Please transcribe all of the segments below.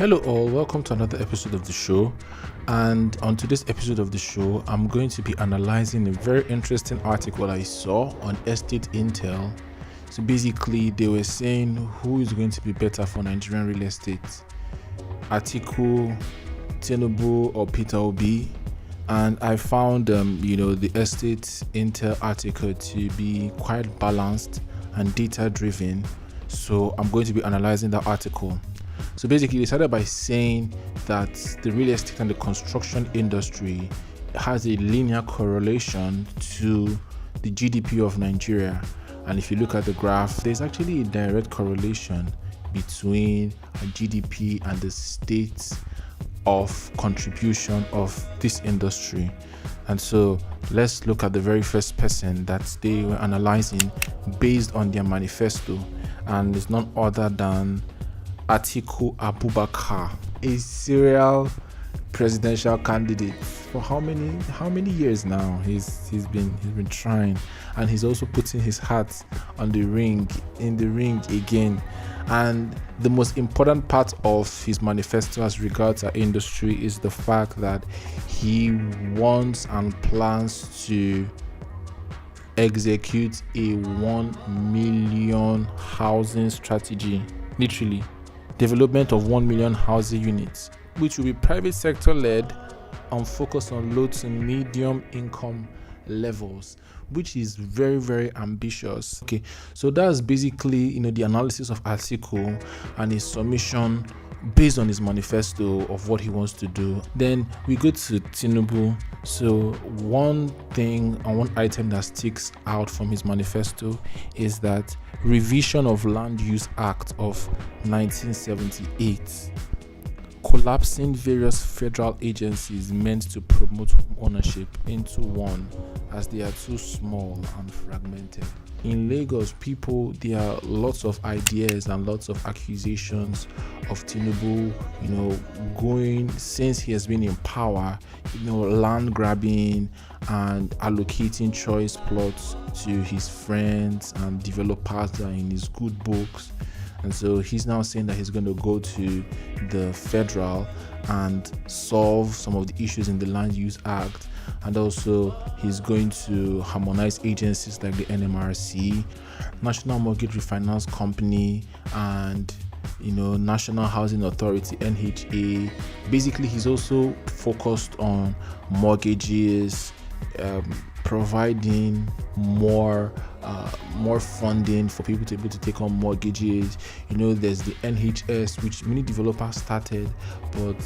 Hello all, welcome to another episode of the show. And on today's episode of the show, I'm going to be analyzing a very interesting article I saw on Estate Intel. So basically, they were saying who is going to be better for Nigerian real estate, Atiku, Tinubu, or Peter Obi. And I found the Estate Intel article to be quite balanced and data driven. So I'm going to be analyzing that article. So basically, they started by saying that the real estate and the construction industry has a linear correlation to the GDP of Nigeria. And if you look at the graph, there's actually a direct correlation between GDP and the state of contribution of this industry. And so let's look at the very first person that they were analyzing based on their manifesto, and it's none other than Atiku Abubakar, a serial presidential candidate for how many years now? He's been trying, and he's also putting his hat in the ring again. And the most important part of his manifesto as regards our industry is the fact that he wants and plans to execute a 1 million housing strategy, literally development of 1 million housing units, which will be private sector led and focus on low to medium income levels, which is very, very ambitious. Okay, so that's basically the analysis of Atiku and his submission based on his manifesto of what he wants to do. Then we go to Tinubu. So one thing and one item that sticks out from his manifesto is that revision of Land Use Act of 1978, collapsing various federal agencies meant to promote home ownership into one, as they are too small and fragmented. In Lagos, there are lots of ideas and lots of accusations of Tinubu, going since he has been in power, land grabbing and allocating choice plots to his friends and developers that are in his good books. And so he's now saying that he's going to go to the federal and solve some of the issues in the Land Use Act. And also he's going to harmonize agencies like the NMRC, National Mortgage Refinance Company, and National Housing Authority, NHA. Basically, he's also focused on mortgages, providing more funding for people to be able to take on mortgages. There's the NHS, which many developers started, but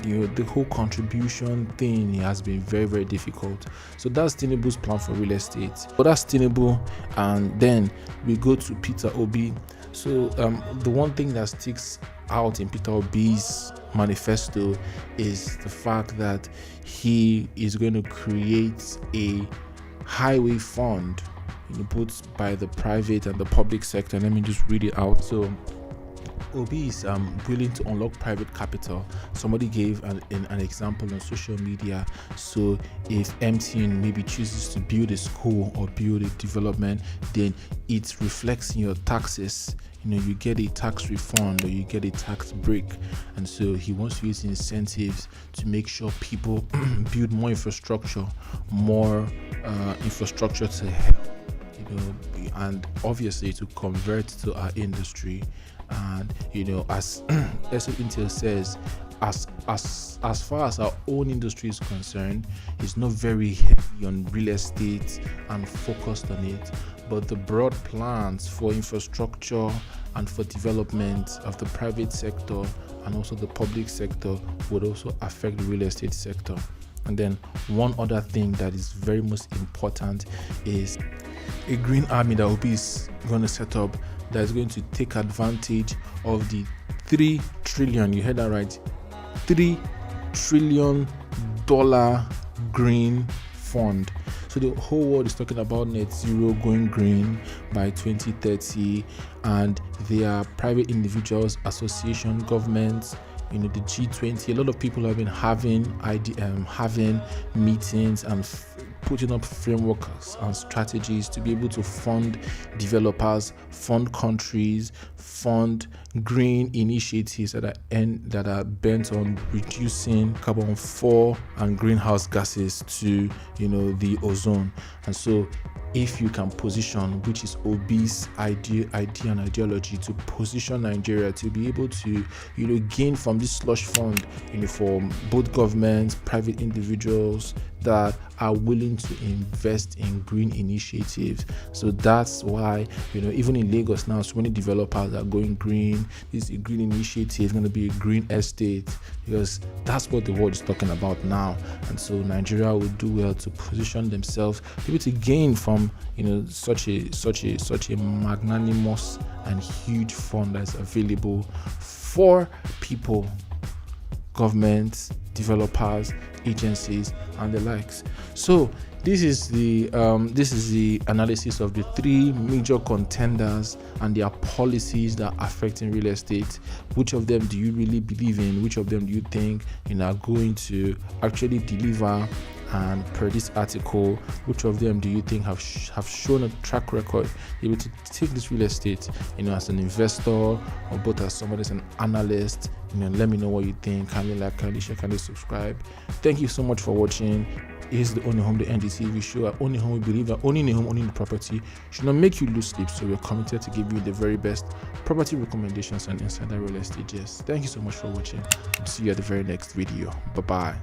the whole contribution thing has been very, very difficult. So that's Tinubu's plan for real estate. But that's Tinubu. And then we go to Peter Obi. So the one thing that sticks out in Peter Obi's manifesto is the fact that he is going to create a highway fund, put by the private and the public sector. Let me just read it out. So Obi is willing to unlock private capital. Somebody gave an example on social media. So if MTN maybe chooses to build a school or build a development, then it reflects in your taxes. You get a tax refund or you get a tax break. And so he wants to use incentives to make sure people build more infrastructure to help, and obviously to convert to our industry. And as Estate Intel says, as far as our own industry is concerned, it's not very heavy on real estate and focused on it, but the broad plans for infrastructure and for development of the private sector and also the public sector would also affect the real estate sector. And then one other thing that is very most important is a green army that Obi is going to set up, that is going to take advantage of the 3 trillion, you heard that right, $3 trillion green fund. So the whole world is talking about net zero, going green by 2030, and there are private individuals, association, governments, the G20. A lot of people have been having meetings and putting up frameworks and strategies to be able to fund developers, fund countries, fund green initiatives that are bent on reducing carbon 4 and greenhouse gases to the ozone. And so if you can position, which is Obi's idea and ideology, to position Nigeria to be able to gain from this slush fund for both governments, private individuals that are willing to invest in green initiatives. So that's why even in Lagos now, so many developers are going green. This green initiative is going to be a green estate, because that's what the world is talking about now. And so Nigeria will do well to position themselves, able to gain from such a magnanimous and huge fund that's available for people, governments, developers, agencies, and the likes. So this is the analysis of the three major contenders and their policies that are affecting real estate. Which of them do you really believe in? Which of them do you think are going to actually deliver? And per this article, which of them do you think have shown a track record able to take this real estate, as an investor, or both as somebody as an analyst? Let me know what you think. Kindly like, kindly share, kindly subscribe. Thank you so much for watching. Here's the Ownahome.ng TV show. At Ownahome, we believe that owning a home, owning the property should not make you lose sleep. So we're committed to give you the very best property recommendations and insider real estate. Yes. Thank you so much for watching. See you at the very next video. Bye-bye.